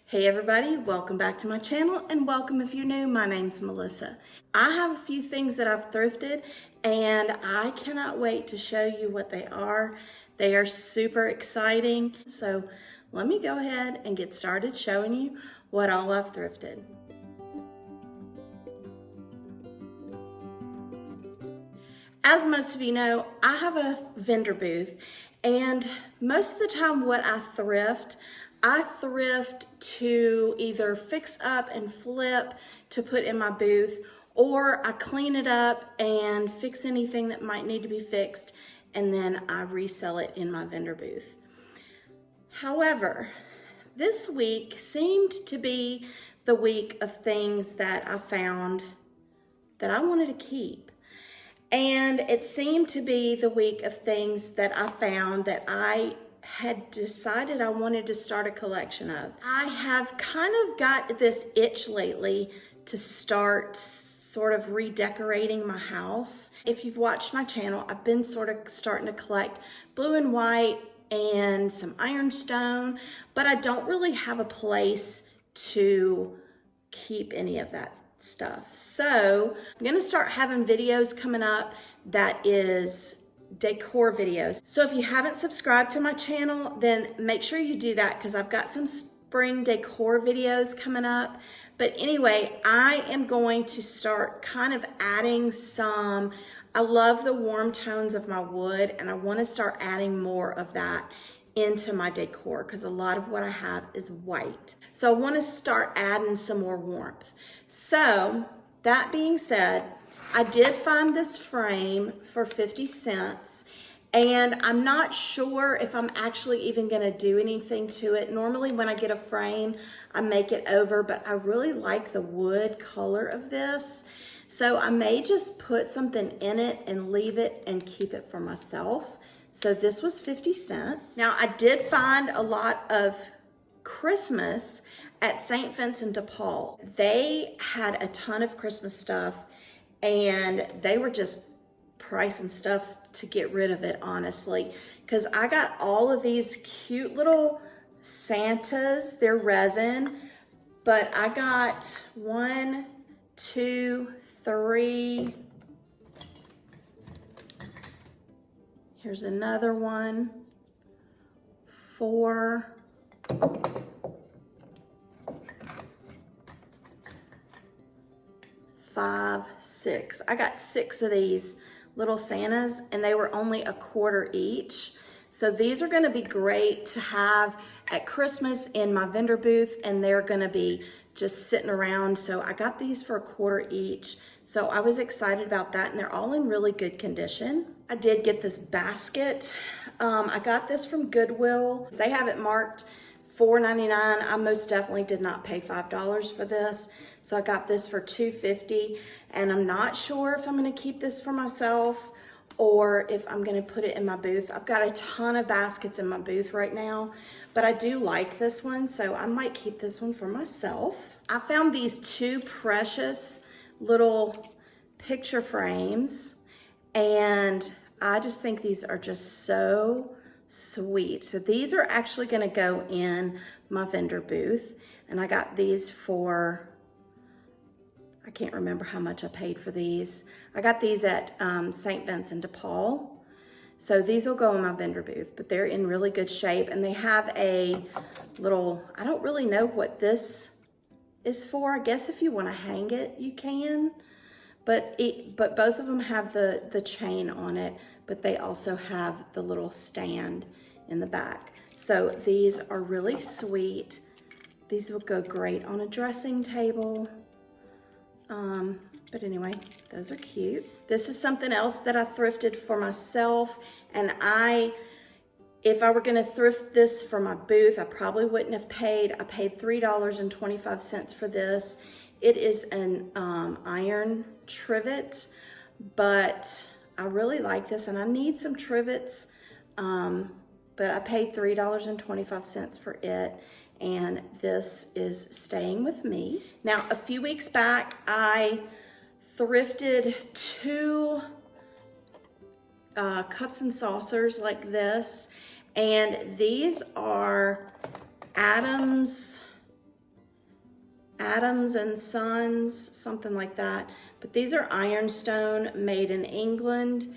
Hey everybody, welcome back to my channel and welcome if you're new. My name's Melissa. I have a few things that I've thrifted and I cannot wait to show you what they are. They are super exciting. So let me go ahead and get started showing you what all I've thrifted. As most of you know, I have a vendor booth, and most of the time what I thrift to either fix up and flip to put in my booth, or I clean it up and fix anything that might need to be fixed, and then I resell it in my vendor booth. However, this week seemed to be the week of things that I found that I wanted to keep. And it seemed to be the week of things that I found that I had decided I wanted to start a collection of. I have kind of got this itch lately to start sort of redecorating my house. If you've watched my channel, I've been sort of starting to collect blue and white and some ironstone, but I don't really have a place to keep any of that stuff. So I'm gonna start having videos coming up that is decor videos. So if you haven't subscribed to my channel, then make sure you do that because I've got some spring decor videos coming up. But anyway, I am going to start kind of adding some, I love the warm tones of my wood and I want to start adding more of that into my decor because a lot of what I have is white. So I want to start adding some more warmth. So that being said, I did find this frame for 50 cents and I'm not sure if I'm actually even going to do anything to it. Normally when I get a frame, I make it over, but I really like the wood color of this. So I may just put something in it and leave it and keep it for myself. So this was 50 cents. Now I did find a lot of Christmas at St. Vincent de Paul. They had a ton of Christmas stuff and they were just pricing stuff to get rid of it, honestly. Because I got all of these cute little Santas, they're resin, but I got 1, 2, 3, here's another one, 4, 5, 6. I got 6 of these little Santas and they were only $1.25 each. So these are gonna be great to have at Christmas in my vendor booth and they're gonna be just sitting around. So I got these for $1.25 each. So I was excited about that and they're all in really good condition. I did get this basket. I got this from Goodwill. They have it marked $4.99. I most definitely did not pay $5 for this. So I got this for $2.50 and I'm not sure if I'm gonna keep this for myself or if I'm gonna put it in my booth. I've got a ton of baskets in my booth right now, but I do like this one, so I might keep this one for myself. I found these 2 precious little picture frames and I just think these are just so sweet. So these are actually gonna go in my vendor booth and I got these for, I can't remember how much I paid for these. I got these at St. Vincent de Paul. So these will go in my vendor booth, but they're in really good shape and they have a little, I don't really know what this is for. I guess if you wanna hang it, you can. But both of them have the chain on it, but they also have the little stand in the back. So these are really sweet. These will go great on a dressing table. But anyway, those are cute. This is something else that I thrifted for myself. And if I were gonna thrift this for my booth, I probably wouldn't have paid. I paid $3.25 for this. It is an iron trivet, but I really like this and I need some trivets, but I paid $3.25 for it and this is staying with me. Now, a few weeks back, I thrifted 2 cups and saucers like this, and these are Adam's Adams and Sons, something like that. But these are Ironstone, made in England.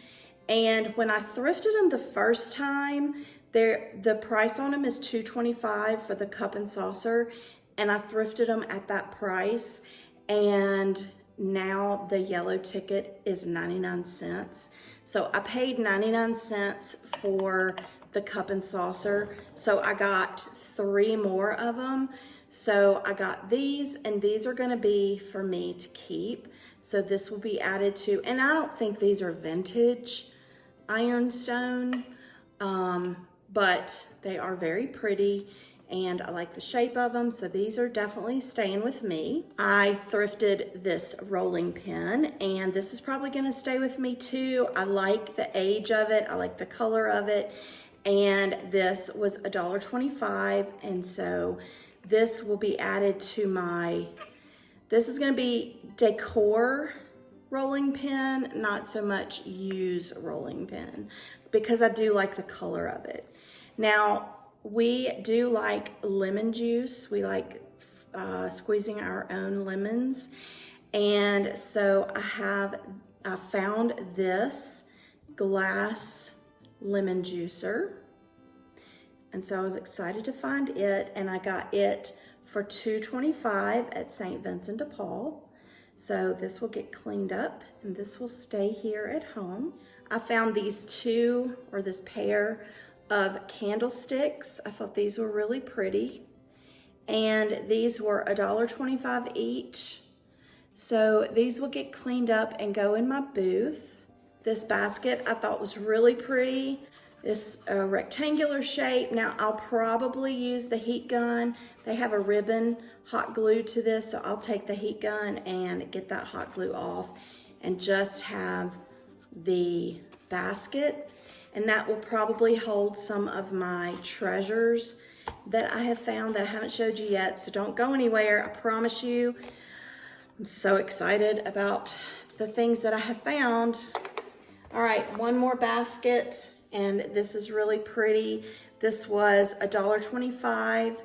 And when I thrifted them the first time, the price on them is $2.25 for the cup and saucer. And I thrifted them at that price. And now the yellow ticket is 99 cents. So I paid 99 cents for the cup and saucer. So I got 3 more of them. So I got these, and these are gonna be for me to keep. So this will be added to, and I don't think these are vintage Ironstone, but they are very pretty and I like the shape of them. So these are definitely staying with me. I thrifted this rolling pin, and this is probably gonna stay with me too. I like the age of it. I like the color of it. And this was $1.25. And so this will be added to my, this is gonna be decor rolling pin, not so much use rolling pin, because I do like the color of it. Now, we do like lemon juice. We like squeezing our own lemons. And so I found this glass lemon juicer. And so I was excited to find it, and I got it for $2.25 at St. Vincent de Paul. So this will get cleaned up and this will stay here at home. I found these this pair of candlesticks. I thought these were really pretty. And these were $1.25 each. So these will get cleaned up and go in my booth. This basket I thought was really pretty. This rectangular shape. Now I'll probably use the heat gun. They have a ribbon hot glue to this, so I'll take the heat gun and get that hot glue off and just have the basket. And that will probably hold some of my treasures that I have found that I haven't showed you yet. So don't go anywhere, I promise you. I'm so excited about the things that I have found. All right, one more basket. And this is really pretty. This was $1.25,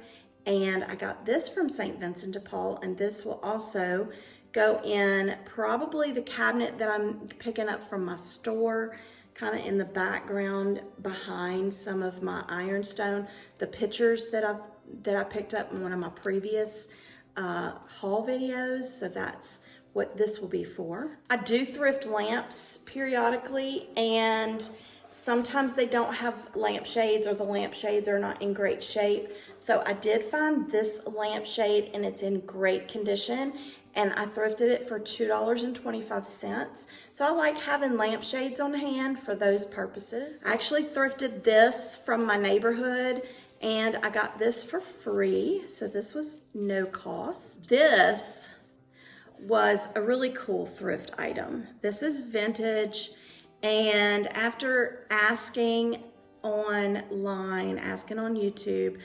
and I got this from St. Vincent de Paul, and this will also go in probably the cabinet that I'm picking up from my store, kind of in the background behind some of my Ironstone, the pictures that I picked up in one of my previous haul videos. So that's what this will be for. I do thrift lamps periodically, and sometimes they don't have lampshades, or the lampshades are not in great shape. So I did find this lampshade, and it's in great condition, and I thrifted it for $2.25. So I like having lampshades on hand for those purposes. I actually thrifted this from my neighborhood, and I got this for free. So this was no cost. This was a really cool thrift item. This is vintage. And after asking online, asking on YouTube,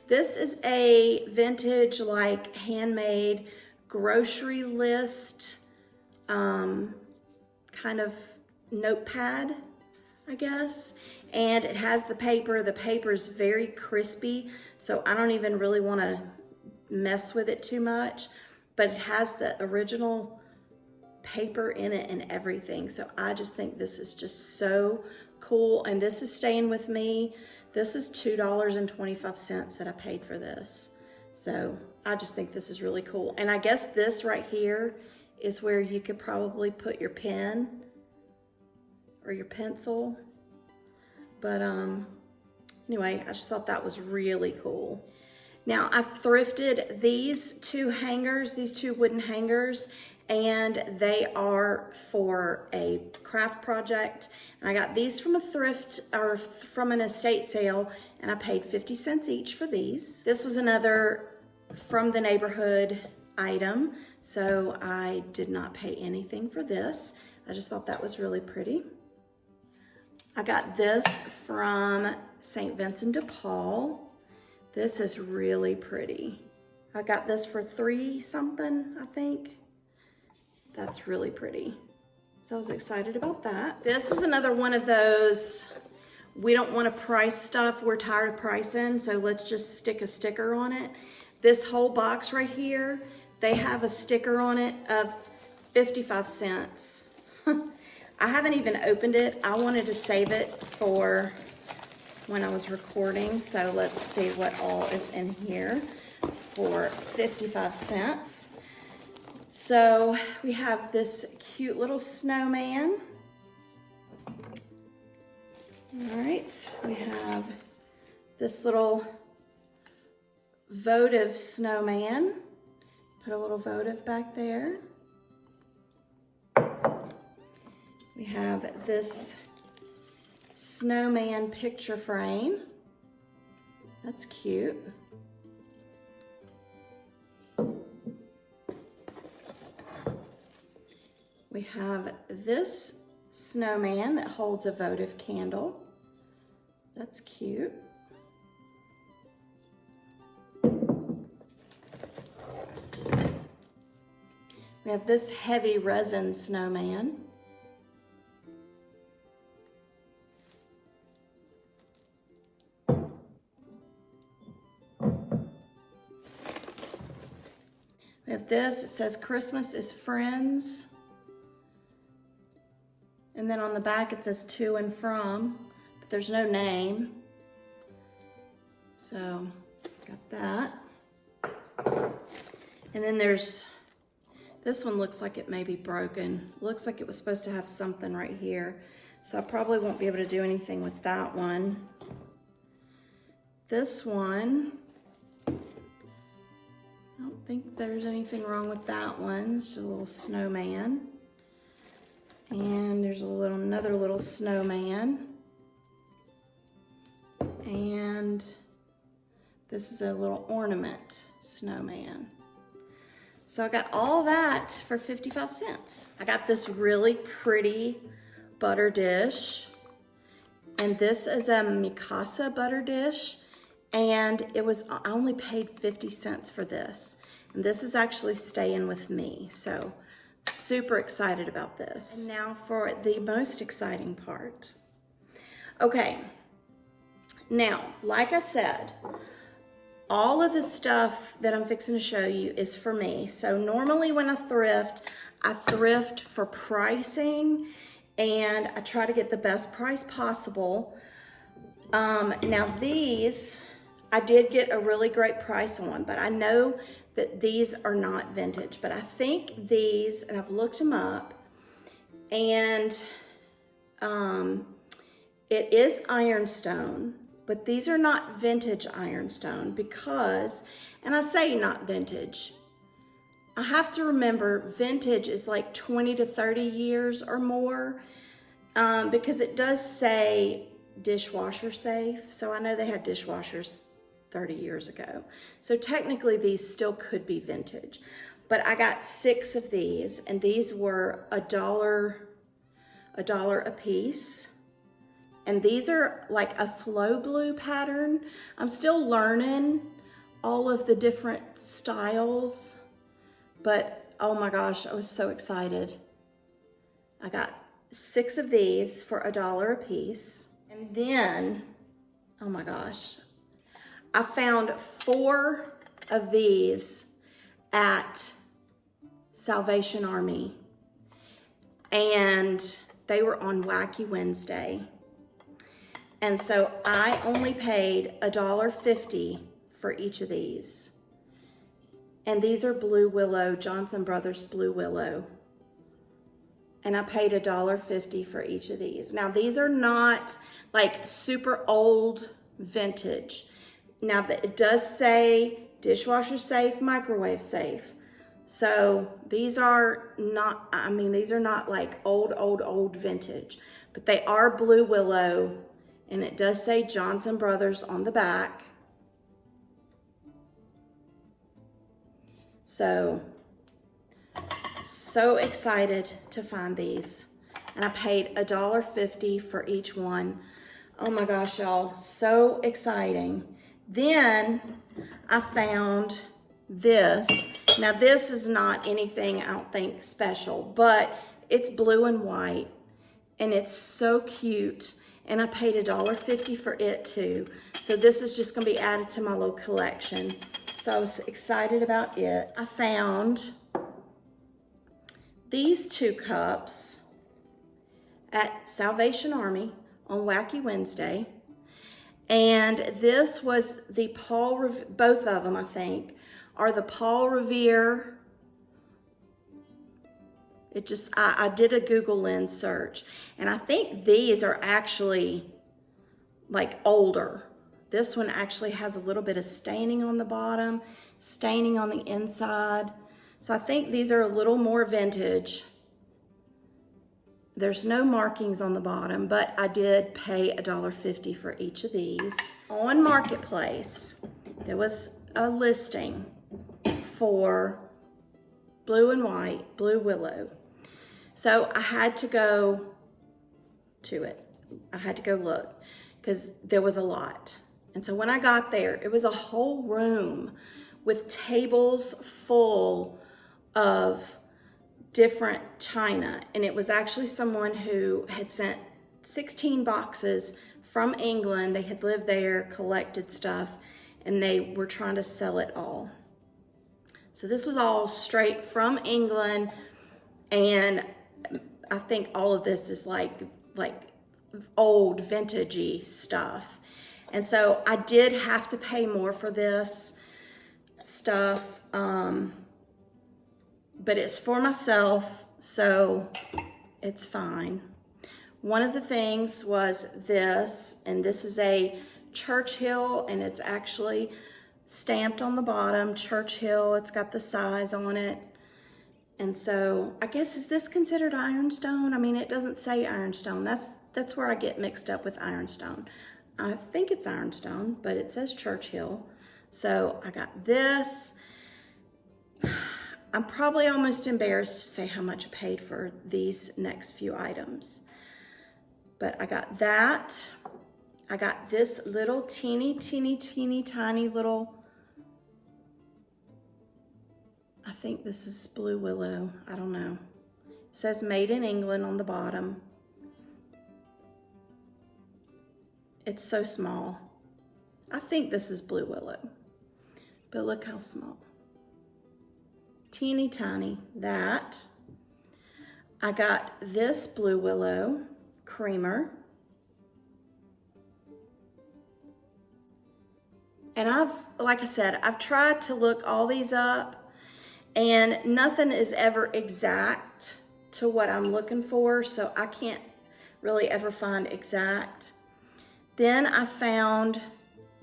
this is a vintage, like handmade grocery list kind of notepad, I guess. And it has the paper. The paper is very crispy, so I don't even really want to mess with it too much. But it has the original paper in it and everything. So I just think this is just so cool, and this is staying with me. This is $2.25 that I paid for this. So I just think this is really cool. And I guess this right here is where you could probably put your pen or your pencil. But anyway, I just thought that was really cool. Now I thrifted these two hangers, these two wooden hangers, and they are for a craft project. And I got these from a thrift, or from an estate sale, and I paid 50 cents each for these. This was another from the neighborhood item, so I did not pay anything for this. I just thought that was really pretty. I got this from St. Vincent de Paul. This is really pretty. I got this for $3 something, I think. That's really pretty. So I was excited about that. This is another one of those, we don't want to price stuff, we're tired of pricing, so let's just stick a sticker on it. This whole box right here, they have a sticker on it of 55 cents. I haven't even opened it. I wanted to save it for when I was recording. So let's see what all is in here for 55 cents. So we have this cute little snowman. All right, we have this little votive snowman. Put a little votive back there. We have this snowman picture frame. That's cute. We have this snowman that holds a votive candle. That's cute. We have this heavy resin snowman. We have this, it says Christmas is friends. And then on the back it says to and from, but there's no name. So, got that. And then there's, this one looks like it may be broken. Looks like it was supposed to have something right here. So I probably won't be able to do anything with that one. This one, I don't think there's anything wrong with that one. It's just a little snowman. And there's another little snowman. And this is a little ornament snowman. So I got all that for 55 cents. I got this really pretty butter dish. And this is a Mikasa butter dish. And I only paid 50 cents for this. And this is actually staying with me. So super excited about this. And now for the most exciting part. Okay, now, like I said, all of the stuff that I'm fixing to show you is for me. So normally when I thrift for pricing, and I try to get the best price possible. Now these, I did get a really great price on, but I know that these are not vintage, but I think these, and I've looked them up, and it is Ironstone, but these are not vintage Ironstone because, and I say not vintage, I have to remember vintage is like 20 to 30 years or more, because it does say dishwasher safe. So I know they had dishwashers 30 years ago. So technically these still could be vintage, but I got 6 of these, and these were $1 a piece. And these are like a flow blue pattern. I'm still learning all of the different styles, but oh my gosh, I was so excited. I got 6 of these for $1 a piece. And then, oh my gosh, I found 4 of these at Salvation Army, and they were on Wacky Wednesday. And so I only paid $1.50 for each of these. And these are Blue Willow, Johnson Brothers Blue Willow. And I paid $1.50 for each of these. Now these are not like super old vintage. Now it does say dishwasher safe, microwave safe. So these are not, I mean, these are not like old vintage, but they are Blue Willow. And it does say Johnson Brothers on the back. So excited to find these. And I paid $1.50 for each one. Oh my gosh, y'all, so exciting. Then I found this. Now this is not anything, I don't think, special, but it's blue and white, and it's so cute. And I paid $1.50 for it too. So this is just gonna be added to my little collection. So I was excited about it. I found these 2 cups at Salvation Army on Wacky Wednesday. And this was the both of them, I think, are the Paul Revere. I did a Google Lens search, and I think these are actually like older. This one actually has a little bit of staining on the bottom, staining on the inside. So I think these are a little more vintage. There's no markings on the bottom, but I did pay $1.50 for each of these. On Marketplace, there was a listing for blue and white, blue willow. So I had to go to it. I had to go look because there was a lot. And so when I got there, it was a whole room with tables full of different china. And it was actually someone who had sent 16 boxes from England. They had lived there, collected stuff, and they were trying to sell it all. So this was all straight from England, and I think all of this is like old vintagey stuff. And so I did have to pay more for this stuff, but it's for myself, so it's fine. One of the things was this, and this is a Churchill, and it's actually stamped on the bottom, Churchill. It's got the size on it. And so I guess, is this considered Ironstone? I mean, it doesn't say Ironstone. That's where I get mixed up with Ironstone. I think it's Ironstone, but it says Churchill. So I got this. I'm probably almost embarrassed to say how much I paid for these next few items. But I got that. I got this little teeny tiny little, I think this is blue willow. I don't know. It says made in England on the bottom. It's so small. I think this is blue willow, but look how small. Teeny tiny, that. I got this blue willow creamer. And like I said, I've tried to look all these up, and nothing is ever exact to what I'm looking for, so I can't really ever find exact. Then I found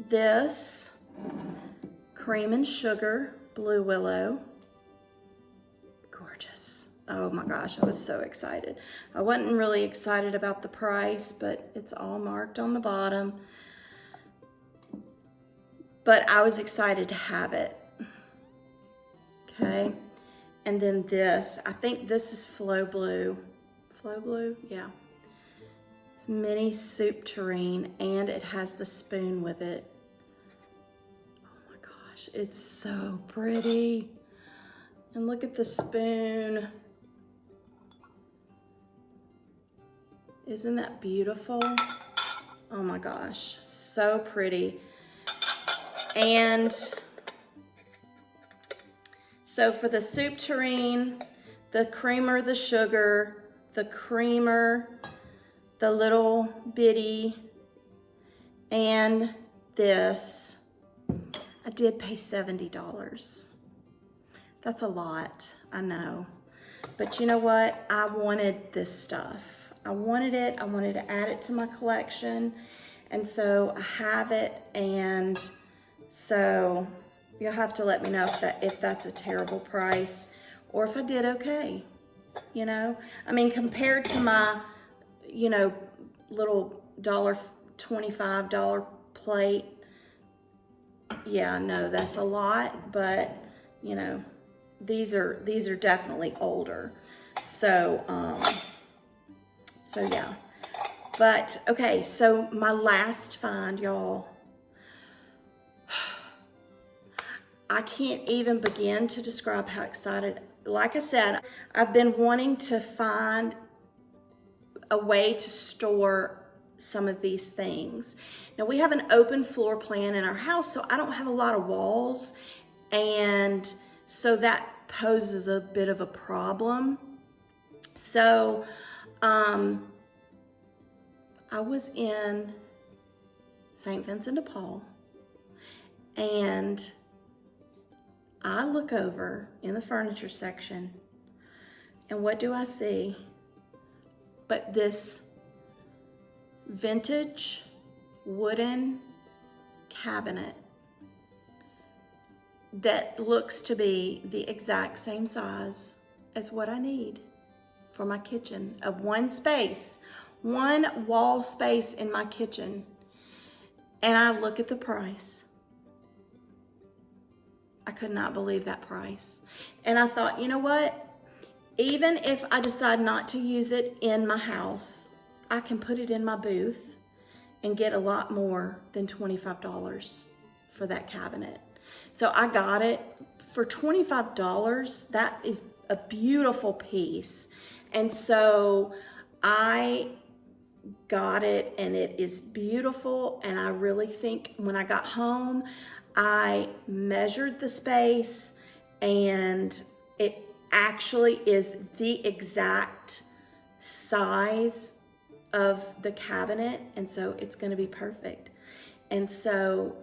this cream and sugar blue willow. Gorgeous. Oh my gosh, I was so excited. I wasn't really excited about the price, but it's all marked on the bottom. But I was excited to have it. Okay. And then this, I think this is Flow Blue. Flow Blue? Yeah. It's mini soup tureen, and it has the spoon with it. Oh my gosh, it's so pretty. And look at the spoon. Isn't that beautiful? Oh my gosh, so pretty. And so for the soup tureen, the creamer, the sugar, the creamer, the little bitty, and this, I did pay $70. That's a lot, I know. But you know what? I wanted this stuff. I wanted it. I wanted to add it to my collection. And so I have it, and so you'll have to let me know if that's a terrible price or if I did okay, you know? I mean, compared to my, you know, little $1.25 plate, yeah, no, that's a lot, but you know, these are definitely older. So yeah. But okay, so my last find, y'all, I can't even begin to describe how excited. Like I said, I've been wanting to find a way to store some of these things. Now we have an open floor plan in our house, so I don't have a lot of walls, And so that poses a bit of a problem. So I was in St. Vincent de Paul, and I look over in the furniture section, and what do I see but this vintage wooden cabinet that looks to be the exact same size as what I need for my kitchen, of one wall space in my kitchen. And I look at the price. I could not believe that price. And I thought, you know what? Even if I decide not to use it in my house, I can put it in my booth and get a lot more than $25 for that cabinet. So I got it for $25. That is a beautiful piece. And so I got it, and it is beautiful. And I really think when I got home, I measured the space, and it actually is the exact size of the cabinet. And so it's going to be perfect. And so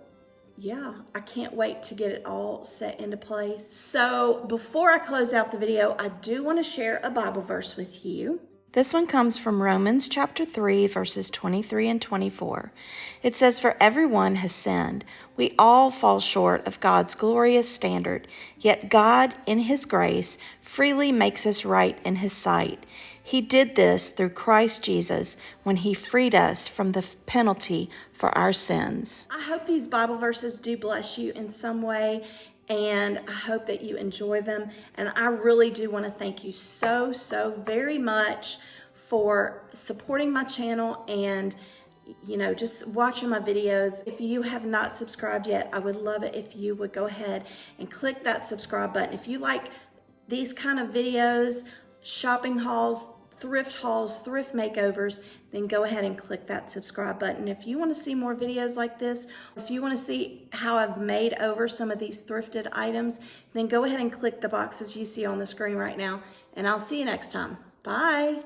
yeah, I can't wait to get it all set into place. So before I close out the video, I do want to share a Bible verse with you. This one comes from Romans chapter 3, verses 23 and 24. It says, "For everyone has sinned. We all fall short of God's glorious standard. Yet God, in His grace, freely makes us right in His sight. He did this through Christ Jesus when He freed us from the penalty for our sins." I hope these Bible verses do bless you in some way, and I hope that you enjoy them. And I really do want to thank you so very much for supporting my channel and, you know, just watching my videos. If you have not subscribed yet, I would love it if you would go ahead and click that subscribe button. If you like these kind of videos, shopping hauls, thrift makeovers, then go ahead and click that subscribe button. If you want to see more videos like this, if you want to see how I've made over some of these thrifted items, then go ahead and click the boxes you see on the screen right now, and I'll see you next time. Bye.